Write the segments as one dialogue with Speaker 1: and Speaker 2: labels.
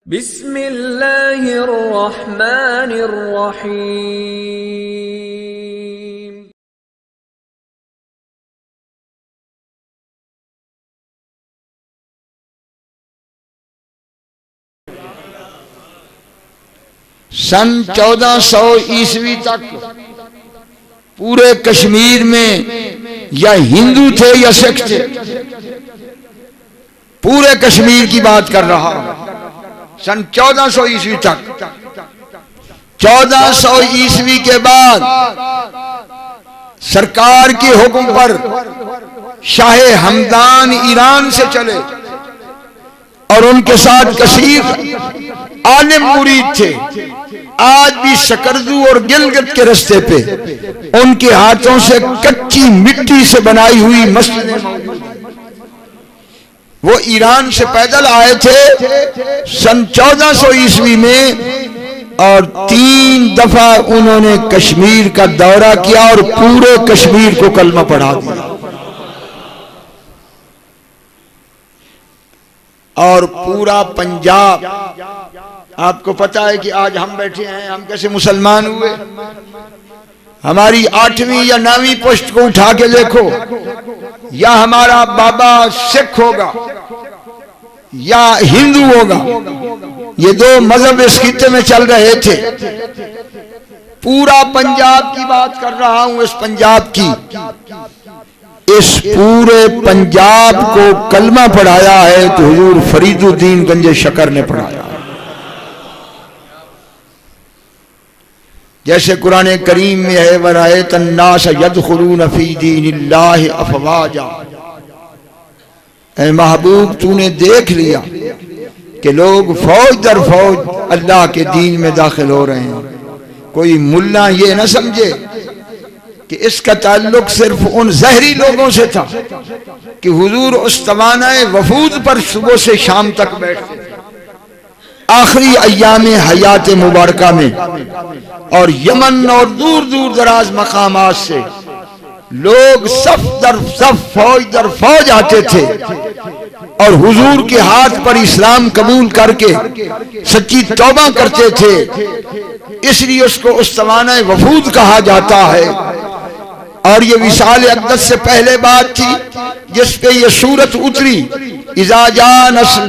Speaker 1: बिस्मिल्लाहिर्रहमानिर्रहीम।
Speaker 2: सन 1400 ईस्वी तक पूरे कश्मीर में या हिंदू थे या सिख थे। पूरे कश्मीर की बात कर रहा हूं। सन 1400 ईस्वी तक। 1400 ईस्वी के बाद सरकार के हुक्म पर शाह हमदान ईरान से चले और उनके साथ कसीर आलिम मुरीद थे। आज भी शकरदू और गिलगित के रास्ते पे उनके हाथों से कच्ची मिट्टी से बनाई हुई मस्जिदें मौजूद हैं। वो ईरान से पैदल आए थे सन 1400 ईस्वी में और 3 दफा उन्होंने कश्मीर का दौरा किया और पूरे कश्मीर को कलमा पढ़ा दिया। और पूरा पंजाब, आपको पता है कि आज हम बैठे हैं, हम कैसे मुसलमान हुए। हमारी 8वीं या 9वीं पोस्ट को उठा के देखो, या हमारा बाबा सिख होगा या हिंदू होगा। ये 2 मजहब इस खित्ते में चल रहे थे। पूरा पंजाब की बात कर रहा हूं, इस पंजाब की। इस पूरे पंजाब को कलमा पढ़ाया है तो हुजूर फरीदुद्दीन गंजे शकर ने पढ़ाया। जैसे कुरान करीम में है, वरायतन नास यदखुलून फी दीनिल्लाहि अफवाजा। ऐ महबूब, तूने देख लिया कि लोग फौज दर फौज अल्लाह के दीन में दाखिल हो रहे हैं। कोई मुल्ला ये न समझे कि इसका ताल्लुक सिर्फ उन जहरी लोगों से था कि हुजूर उस तवानाए वफूद पर सुबह से शाम तक बैठते थे आखिरी अय्याम हयात मुबारका में। और यमन और दूर दूर दराज मकामात से लोग सफ दर सफ फौज दर फौज आते थे और हुजूर के हाथ पर इस्लाम कबूल करके सच्ची तौबा करते थे। इसलिए उसको उस तवानाए वफूद कहा जाता है। और ये विशाल अक़दस से पहले बात थी जिस पे ये सूरत उतरी, इज़ा जा नस्र,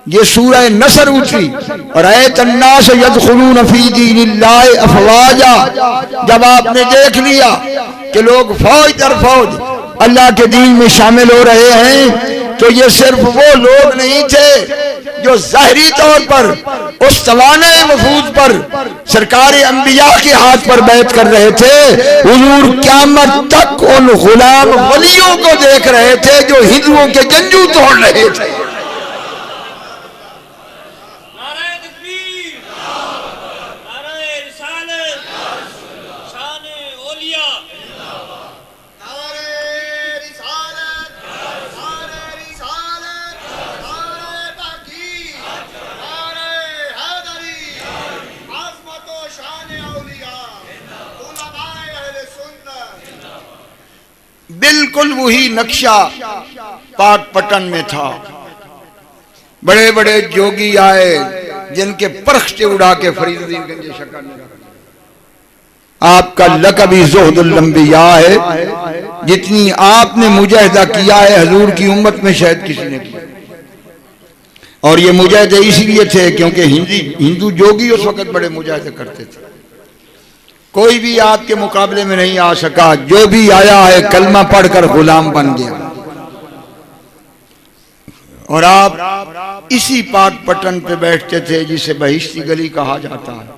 Speaker 2: ये सूरह नसर उतरी। और अन्नास यदखुलून फी दीनिल्लाहि अफवाजा। जब आपने देख लिया कि लोग फौज दर फौज अल्लाह के दीन में शामिल हो रहे हैं, तो ये सिर्फ वो लोग नहीं थे जो ज़ाहिरी तौर पर उस तवाने वफूद पर सरकार अंबिया के हाथ पर बैत कर रहे थे। हुजूर क़यामत तक उन गुलाम वलियों को देख रहे थे जो हिंदुओं के जंजू तोड़ रहे थे। बिल्कुल वही नक्शा पाक पटन में था। बड़े बड़े जोगी आए जिनके परख्ते उड़ा के फरीदुद्दीन गंजे शकर ने रखा। आपका लक़ब ही ज़ुहदुल अंबिया है। जितनी आपने मुजाहिदा किया है हुजूर की उम्मत में शायद किसी ने किया। और ये मुजाहिदे इसलिए थे क्योंकि हिंदू जोगी उस वक्त बड़े मुजाहिदे करते थे। कोई भी आपके मुकाबले में नहीं आ सका। जो भी आया है कलमा पढ़कर गुलाम बन गया। और आप इसी पाक पटन पे बैठते थे जिसे बहिश्ती गली कहा जाता है।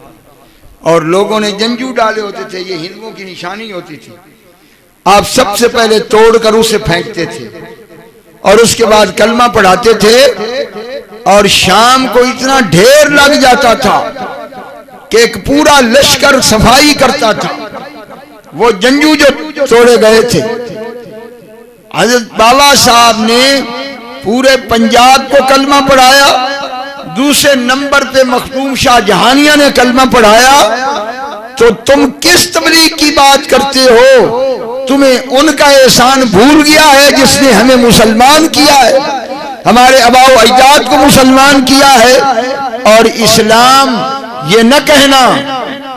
Speaker 2: और लोगों ने जंजू डाले होते थे, ये हिंदुओं की निशानी होती थी। आप सबसे पहले तोड़कर उसे फेंकते थे और उसके बाद कलमा पढ़ाते थे। और शाम को इतना ढेर लग जाता था कि एक पूरा लश्कर सफाई करता था। वो जंजू जो तोड़े गए थे, हजरत बाबा साहब ने पूरे पंजाब को कलमा पढ़ाया। दूसरे नंबर पे मखदूम शाह जहानिया ने कलमा पढ़ाया। तो तुम किस तबलीग की बात करते हो? तुम्हें उनका एहसान भूल गया है जिसने हमें मुसलमान किया है। हमारे अबाओ अजदाद को मुसलमान किया है। और इस्लाम ये न कहना,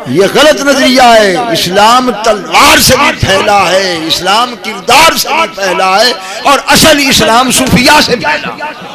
Speaker 2: ये गलत नजरिया है। इस्लाम तलवार से भी फैला है, इस्लाम किरदार से भी फैला है, और असल इस्लाम सूफिया से फैला है।